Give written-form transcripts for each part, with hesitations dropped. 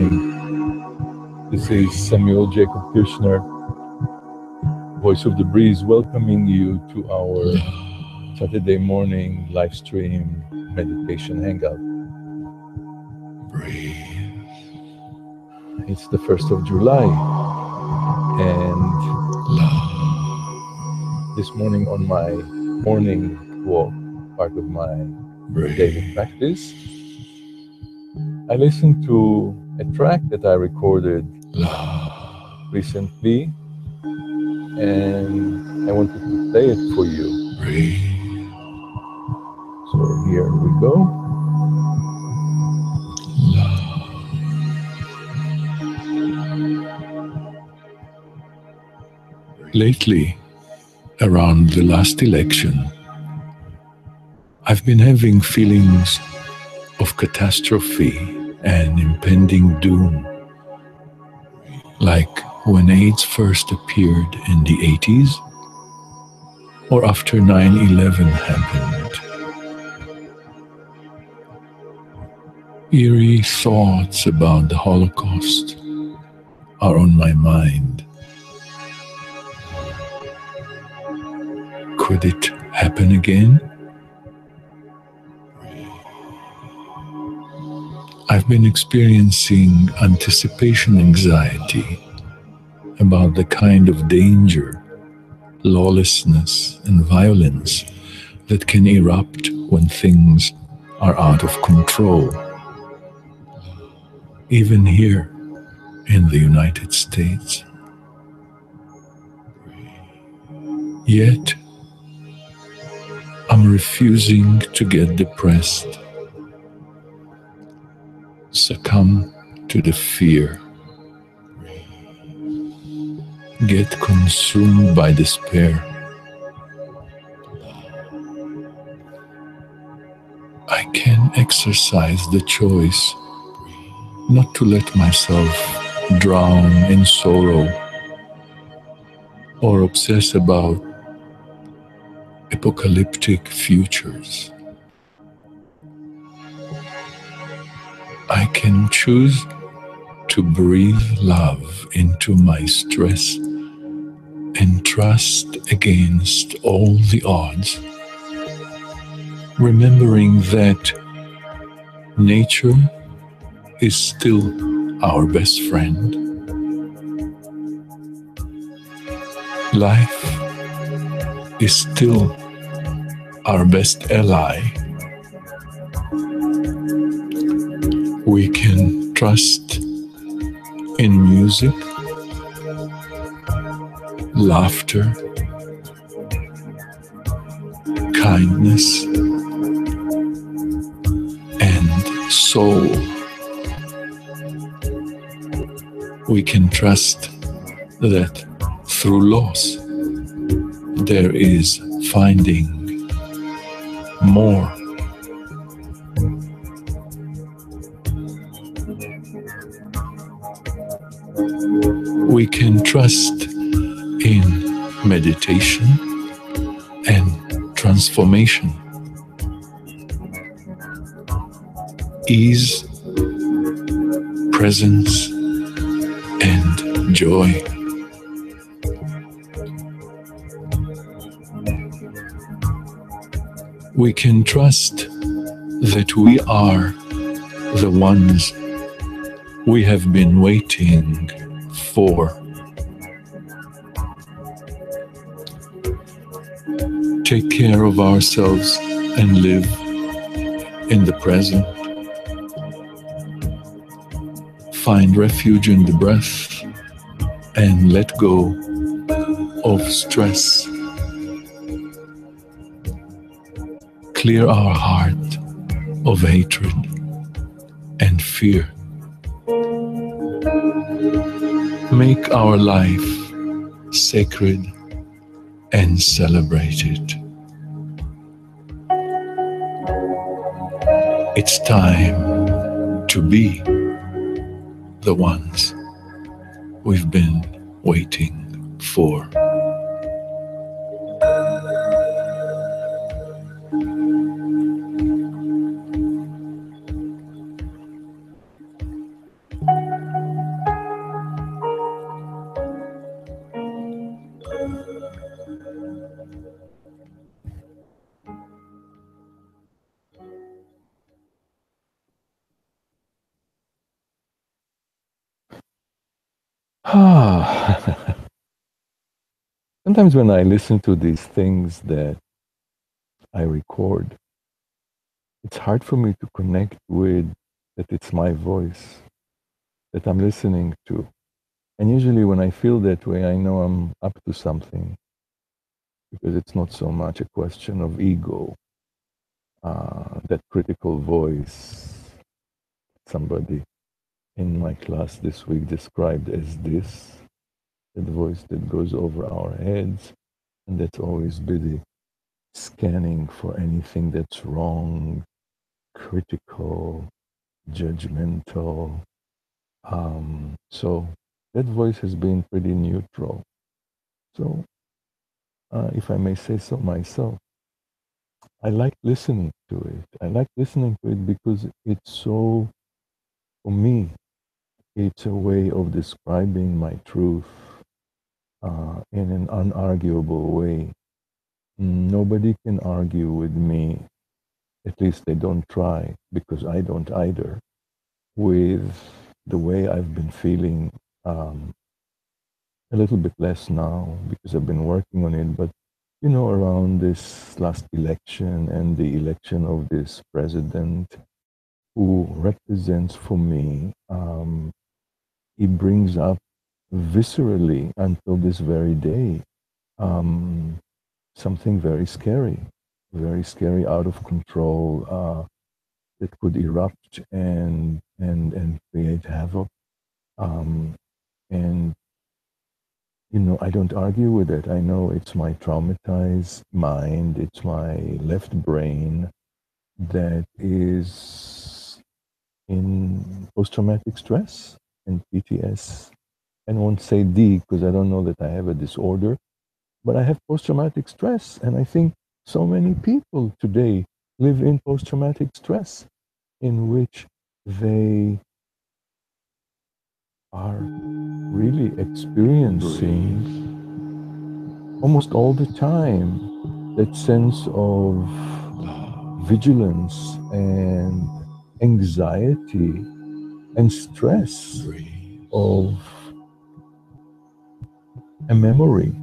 This is Samuel Jacob Kirchner, Voice of the Breeze, welcoming you to our Saturday morning live stream meditation hangout. Breathe. It's the 1st of July, and this morning on my morning walk, part of my daily practice, I listened to a track that I recorded recently, and I wanted to play it for you. So here we go. Lately, around the last election, I've been having feelings of catastrophe and impending doom, like when AIDS first appeared in the 80s, or after 9/11 happened. Eerie thoughts about the Holocaust are on my mind. Could it happen again? I've been experiencing anticipation anxiety about the kind of danger, lawlessness, and violence that can erupt when things are out of control. Even here in the United States. Yet, I'm refusing to get depressed, succumb to the fear, get consumed by despair. I can exercise the choice not to let myself drown in sorrow or obsess about apocalyptic futures. I can choose to breathe love into my stress and trust against all the odds, remembering that nature is still our best friend. Life is still our best ally. We can trust in music, laughter, kindness, and soul. We can trust that through loss, there is finding more. We can trust in meditation and transformation, ease, presence, and joy. We can trust that we are the ones we have been waiting for. Take care of ourselves and live in the present. Find refuge in the breath and let go of stress. Clear our heart of hatred and fear. Make our life sacred and celebrated. It's time to be the ones we've been waiting for. Sometimes when I listen to these things that I record, it's hard for me to connect with that it's my voice that I'm listening to. And usually when I feel that way, I know I'm up to something because it's not so much a question of ego, that critical voice. Somebody in my class this week described as this, that voice that goes over our heads and that's always busy scanning for anything that's wrong, critical, judgmental. So that voice has been pretty neutral. So, if I may say so myself, I like listening to it. I like listening to it because it's so, for me, it's a way of describing my truth in an unarguable way. Nobody can argue with me, at least they don't try, because I don't either, with the way I've been feeling. A little bit less now because I've been working on it, but around this last election and the election of this president who represents for me, he brings up viscerally until this very day um, something very scary, out of control, that could erupt and create havoc. And I don't argue with it. I know it's my traumatized mind, it's my left brain that is in post-traumatic stress and PTS. I won't say D because I don't know that I have a disorder, but I have post-traumatic stress. And I think so many people today live in post-traumatic stress in which they are really experiencing almost all the time that sense of vigilance and anxiety and stress of a memory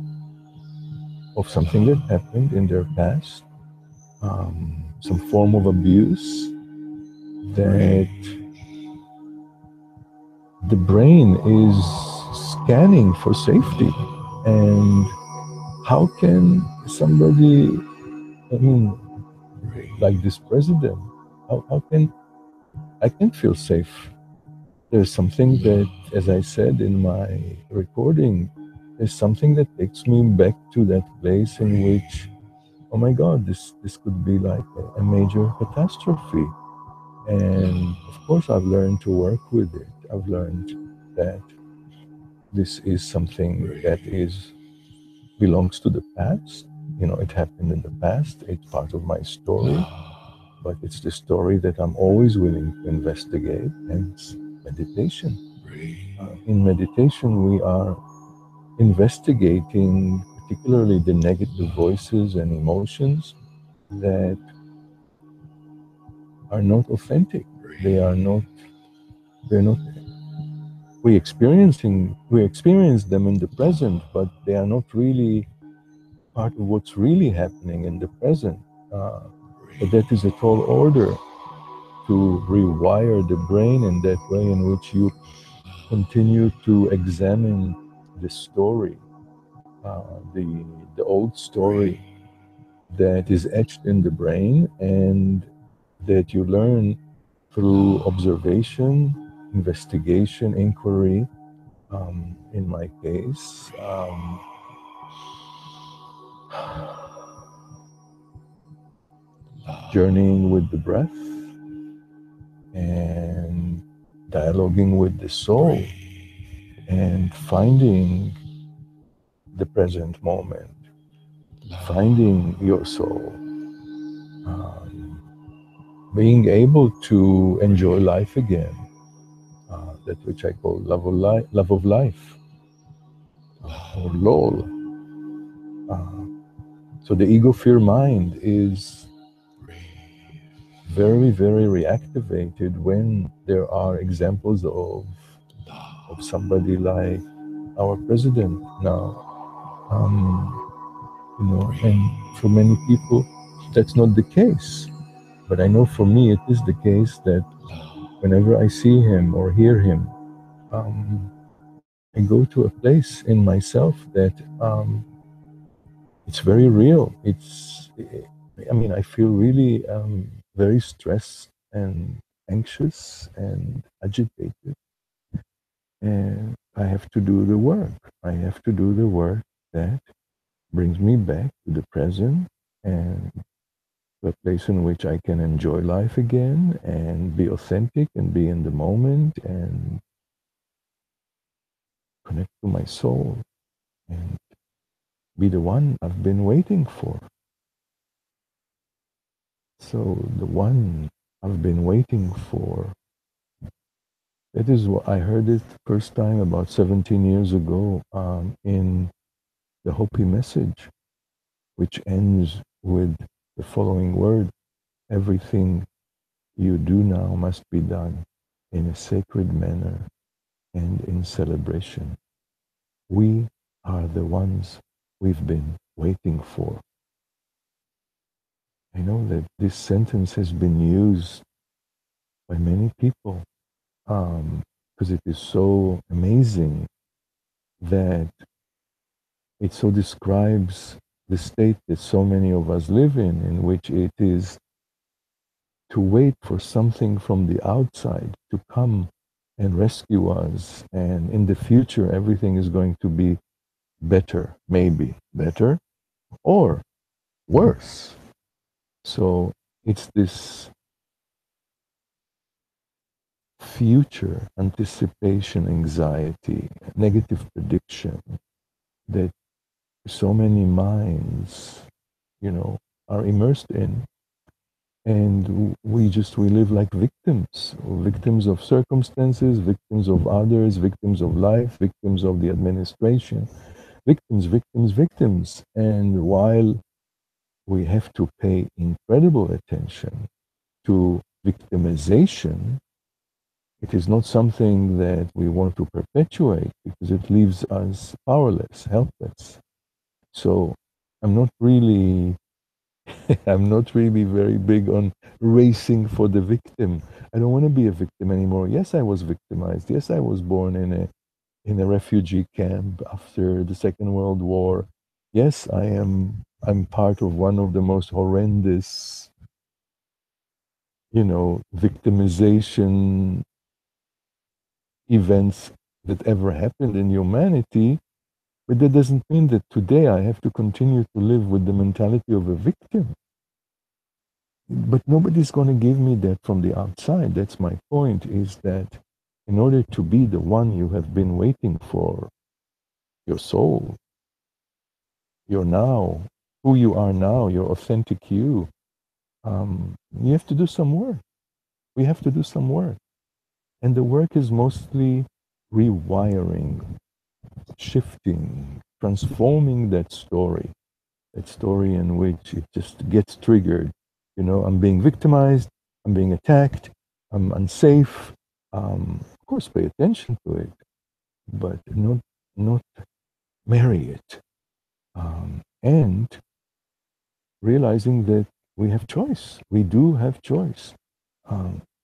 of something that happened in their past, some form of abuse that the brain is scanning for safety. And how can somebody, I mean, like this president, how can I can feel safe? There's something that, as I said in my recording, there's something that takes me back to that place in which, oh my God, this could be like a major catastrophe. And of course, I've learned to work with it. I've learned that this is something that belongs to the past. It happened in the past. It's part of my story, but it's the story that I'm always willing to investigate. Hence, meditation. In meditation, we are investigating particularly the negative voices and emotions that are not authentic. They are not, they're not, we experience them in the present, but they are not really part of what's really happening in the present. But that is a tall order to rewire the brain in that way in which you continue to examine the story, the old story that is etched in the brain and that you learn through observation, investigation, inquiry. In my case, journeying with the breath and dialoguing with the soul and finding the present moment, finding your soul, being able to enjoy life again, that which I call love of life, or LOL. So the ego fear mind is very, very reactivated when there are examples of somebody like our president now. And for many people, that's not the case. But I know for me, it is the case that whenever I see him or hear him, um, I go to a place in myself that it's very real. I mean, I feel really very stressed and anxious and agitated. And I have to do the work. I have to do the work that brings me back to the present and to a place in which I can enjoy life again and be authentic and be in the moment and connect to my soul and be the one I've been waiting for. So, the one I've been waiting for, that is what I heard it first time about 17 years ago in the Hopi message, which ends with the following word: everything you do now must be done in a sacred manner and in celebration. We are the ones we've been waiting for. I know that this sentence has been used by many people because it is so amazing that it so describes the state that so many of us live in which it is to wait for something from the outside to come and rescue us. And in the future, everything is going to be better, maybe better or worse. So it's this future anticipation anxiety, negative prediction that so many minds, are immersed in. And we live like victims of circumstances, victims of others, victims of life, victims of the administration, victims. And while we have to pay incredible attention to victimization, it is not something that we want to perpetuate because it leaves us powerless, helpless. So I'm not really I'm not really very big on racing for the victim. I don't want to be a victim anymore. Yes, I was victimized. Yes, I was born in a refugee camp after the Second World War. Yes, I'm part of one of the most horrendous, victimization events that ever happened in humanity. But that doesn't mean that today I have to continue to live with the mentality of a victim. But nobody's going to give me that from the outside. That's my point, is that in order to be the one you have been waiting for, your soul, your now, who you are now, your authentic you have to do some work. We have to do some work. And the work is mostly rewiring, shifting, transforming that story in which it just gets triggered. I'm being victimized, I'm being attacked, I'm unsafe. Of course, pay attention to it, but not marry it. And realizing that we have choice. We do have choice.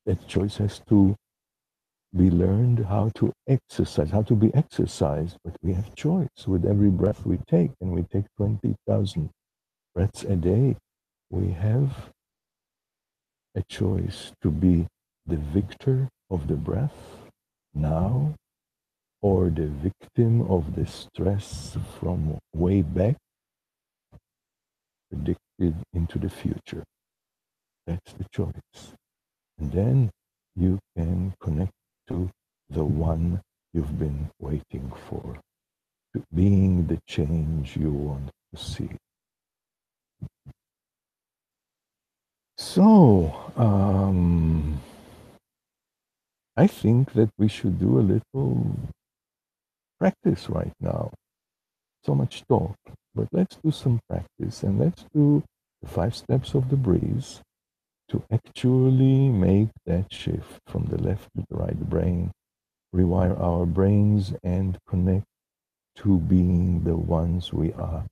That choice has to be learned how to exercise, how to be exercised, but we have choice with every breath we take, and we take 20,000 breaths a day. We have a choice to be the victor of the breath now or the victim of the stress from way back predicted into the future. That's the choice. And then you can connect to the one you've been waiting for, to being the change you want to see. So, I think that we should do a little practice right now. So much talk, but let's do some practice and let's do the 5 steps of the breeze to actually make that shift from the left to the right brain, rewire our brains and connect to being the ones we are,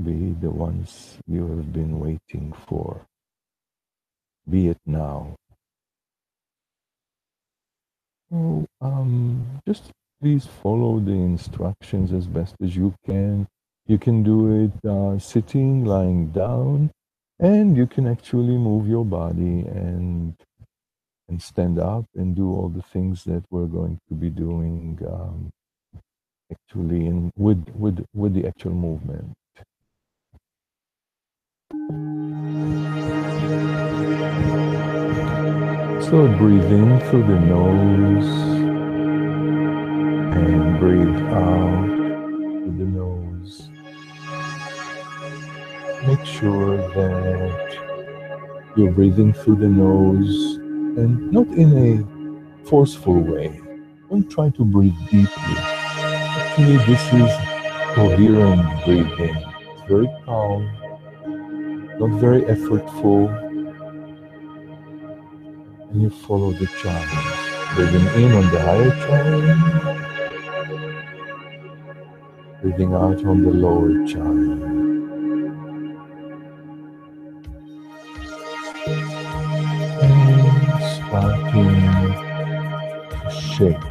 be the ones you have been waiting for. Be it now. So, just please follow the instructions as best as you can. You can do it sitting, lying down, and you can actually move your body and stand up and do all the things that we're going to be doing actually with the actual movement. So breathe in through the nose and breathe out through the nose. Make sure that you're breathing through the nose and not in a forceful way. Don't try to breathe deeply. Actually, this is coherent breathing. It's very calm, not very effortful, and you follow the chant. Breathing in on the higher chant, breathing out on the lower chant. And starting to shake.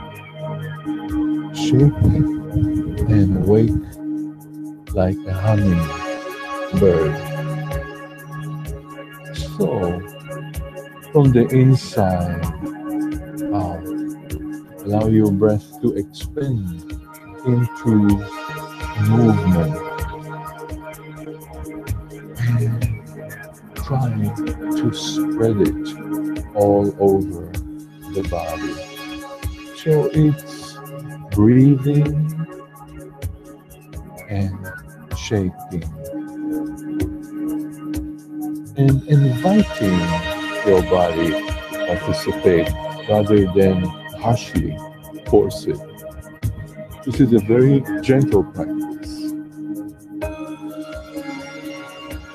Shake and wake like a hummingbird. So, from the inside out, allow your breath to expand into movement. And try to spread it all over the body. So it's breathing and shaking and inviting your body to participate rather than harshly force it. This is a very gentle practice.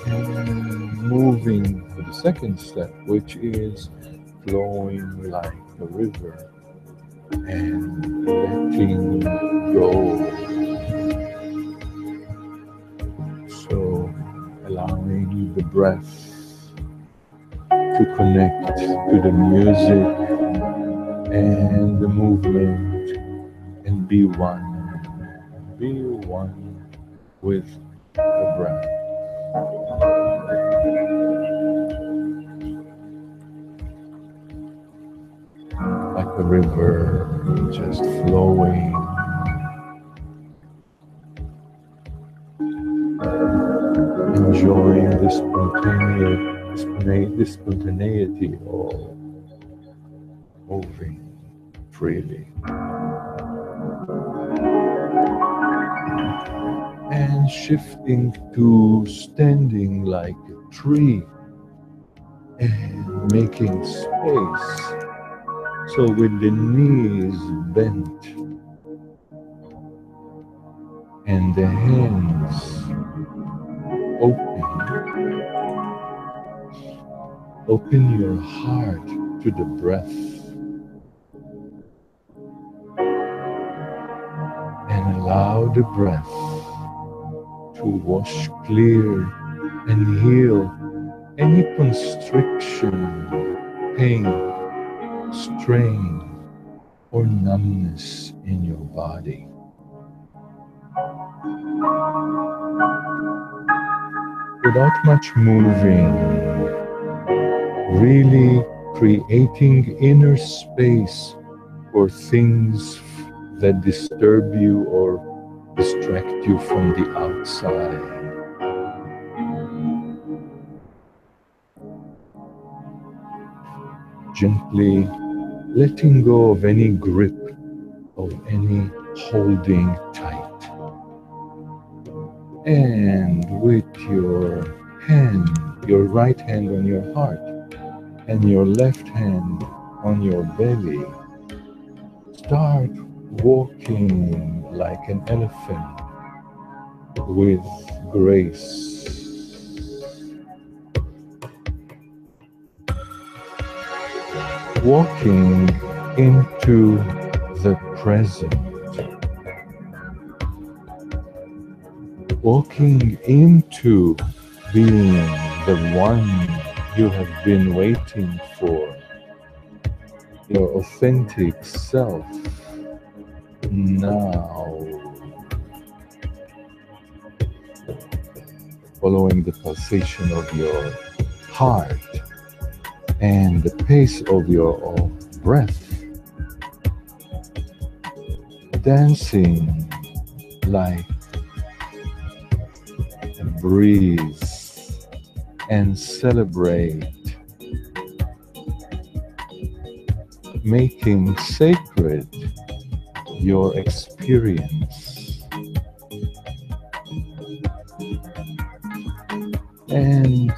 And moving to the second step, which is flowing like a river and letting go. So allowing the breath to connect to the music and the movement and be one. Be one with the breath. Like a river just flowing. Enjoying the spontaneity of moving freely. And shifting to standing like a tree and making space. So with the knees bent and the hands open, open your heart to the breath and allow the breath to wash clear and heal any constriction, pain, strain, or numbness in your body. Without much moving, really creating inner space for things that disturb you or distract you from the outside. Gently letting go of any grip, of any holding tight. And with your hand, your right hand on your heart and your left hand on your belly, start walking like an elephant with grace. Walking into the present. walking into being the one you have been waiting for, your authentic self. Now, following the pulsation of your heart and the pace of your breath, dancing like a breeze, and celebrate, making sacred your experience, and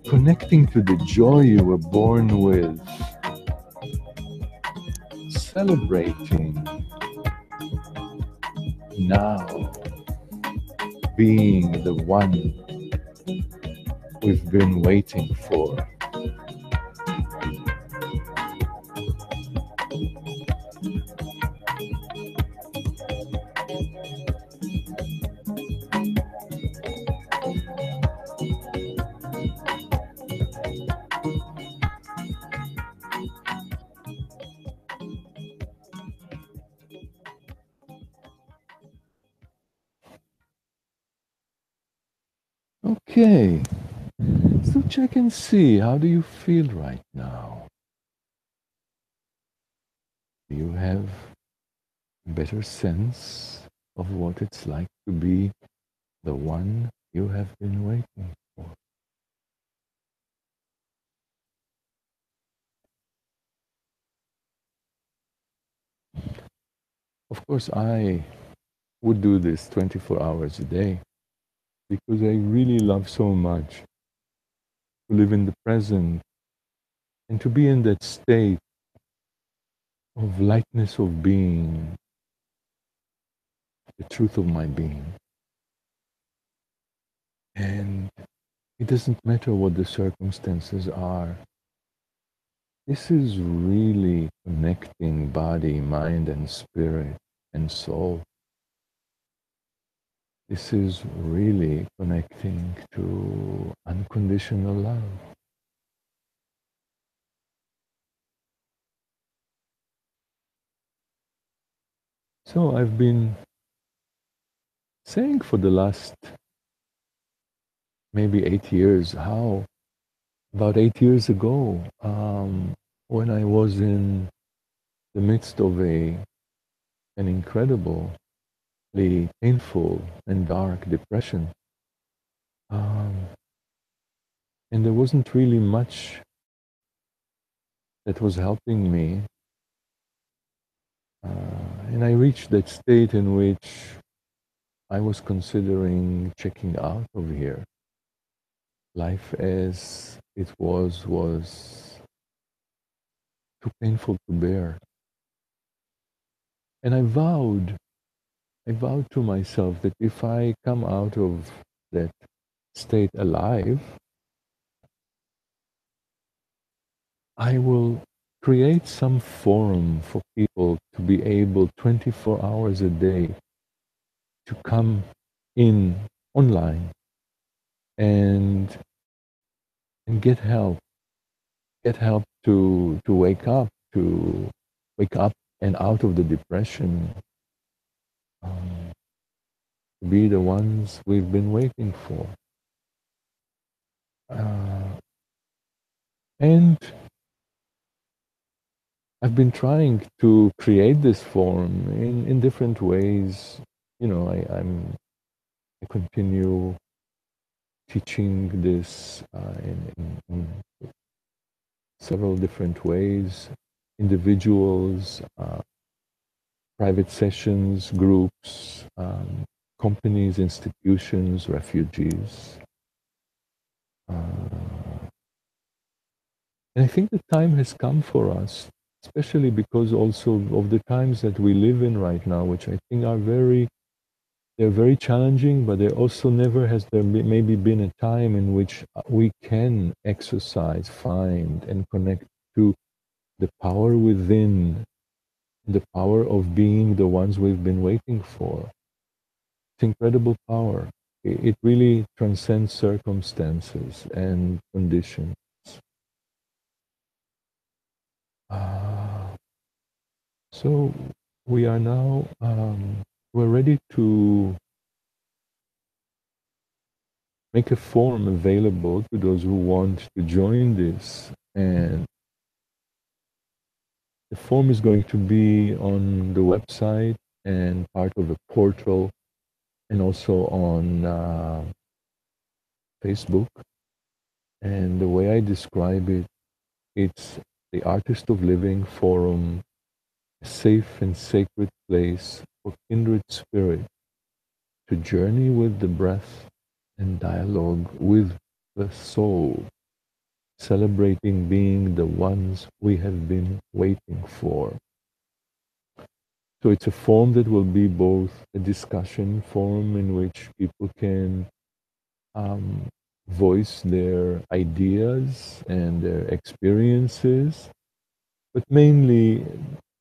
connecting to the joy you were born with, celebrating now being the one we've been waiting for. Okay, so check and see, how do you feel right now? Do you have a better sense of what it's like to be the one you have been waiting for? Of course, I would do this 24 hours a day because I really love so much to live in the present and to be in that state of lightness of being, the truth of my being. And it doesn't matter what the circumstances are. This is really connecting body, mind, and spirit and soul. This is really connecting to unconditional love. So I've been saying for the last maybe 8 years how about 8 years ago, when I was in the midst of an incredibly painful and dark depression, and there wasn't really much that was helping me. And I reached that state in which I was considering checking out of here. Life as it was too painful to bear. And I vowed to myself that if I come out of that state alive, I will create some forum for people to be able 24 hours a day to come in online and get help to wake up and out of the depression, to be the ones we've been waiting for. And I've been trying to create this form in different ways. You know, I continue teaching this in several different ways, individuals, private sessions, groups, companies, institutions, refugees. And I think the time has come for us, especially because also of the times that we live in right now, which I think are they're very challenging, but there also never has there maybe been a time in which we can exercise, find, and connect to the power within, the power of being the ones we've been waiting for. It's incredible power. It really transcends circumstances and conditions. Uh, so we are now we're ready to make a form available to those who want to join this, and the form is going to be on the website and part of a portal, and also on Facebook. And the way I describe it, it's the Artist of Living Forum, a safe and sacred place for kindred spirit to journey with the breath and dialogue with the soul, celebrating being the ones we have been waiting for. So it's a forum that will be both a discussion forum in which people can um, voice their ideas and their experiences, but mainly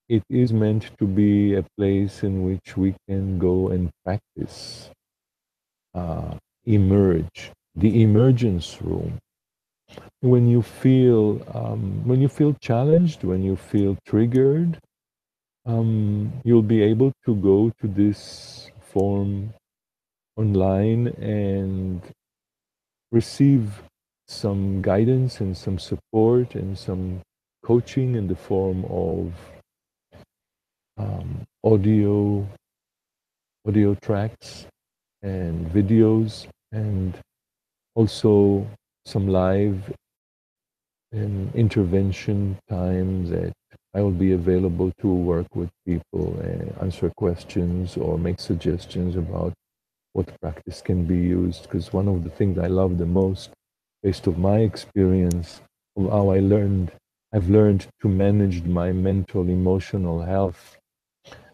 it is meant to be a place in which we can go and practice, uh, emerge, the emergence room. When you feel challenged, when you feel triggered, you'll be able to go to this forum online and receive some guidance and some support and some coaching in the form of audio tracks and videos, and also some live intervention time that I will be available to work with people and answer questions or make suggestions about what practice can be used. Because one of the things I love the most, based of my experience of how I've learned to manage my mental, emotional health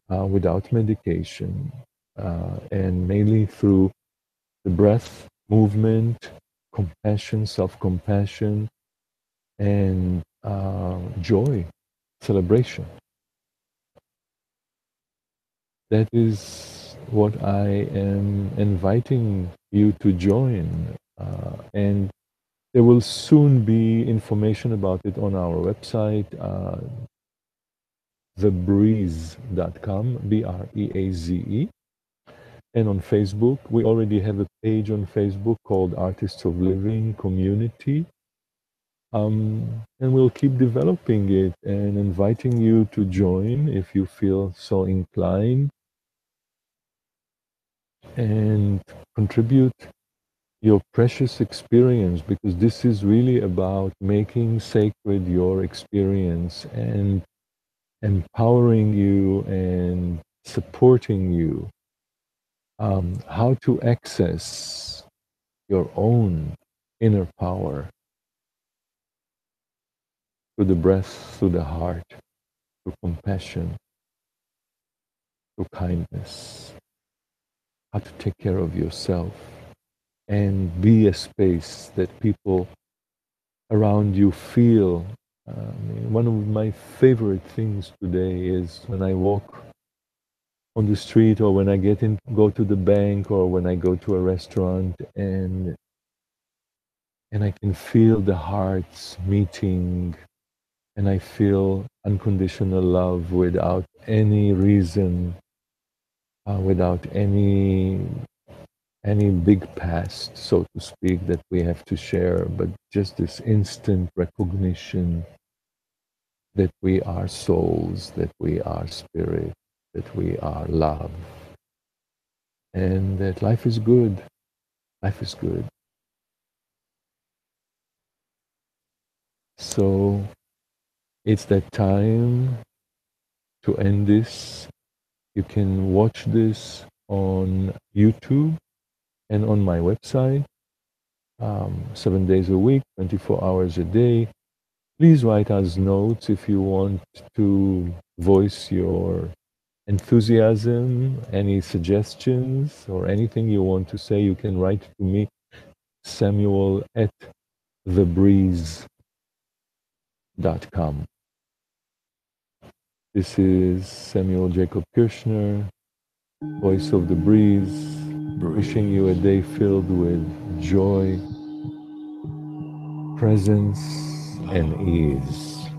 without medication, and mainly through the breath, movement, compassion, self-compassion, and joy, celebration. That is what I am inviting you to join. And there will soon be information about it on our website, thebreeze.com, Breaze. And on Facebook, we already have a page on Facebook called Artists of Living Community. And we'll keep developing it and inviting you to join if you feel so inclined, and contribute your precious experience, because this is really about making sacred your experience and empowering you and supporting you, how to access your own inner power through the breath, through the heart, through compassion, through kindness, how to take care of yourself and be a space that people around you feel. One of my favorite things today is when I walk on the street, or when I go to the bank, or when I go to a restaurant, and I can feel the hearts meeting, and I feel unconditional love without any reason, without any big past, so to speak, that we have to share, but just this instant recognition that we are souls, that we are spirit, that we are love, and that life is good. Life is good. So it's that time to end this. You can watch this on YouTube and on my website, 7 days a week, 24 hours a day. Please write us notes if you want to voice your enthusiasm, any suggestions, or anything you want to say. You can write to me, Samuel at thebreeze.com. This is Samuel Jacob Kirshner, voice of the breeze. Wishing you a day filled with joy, presence, and ease.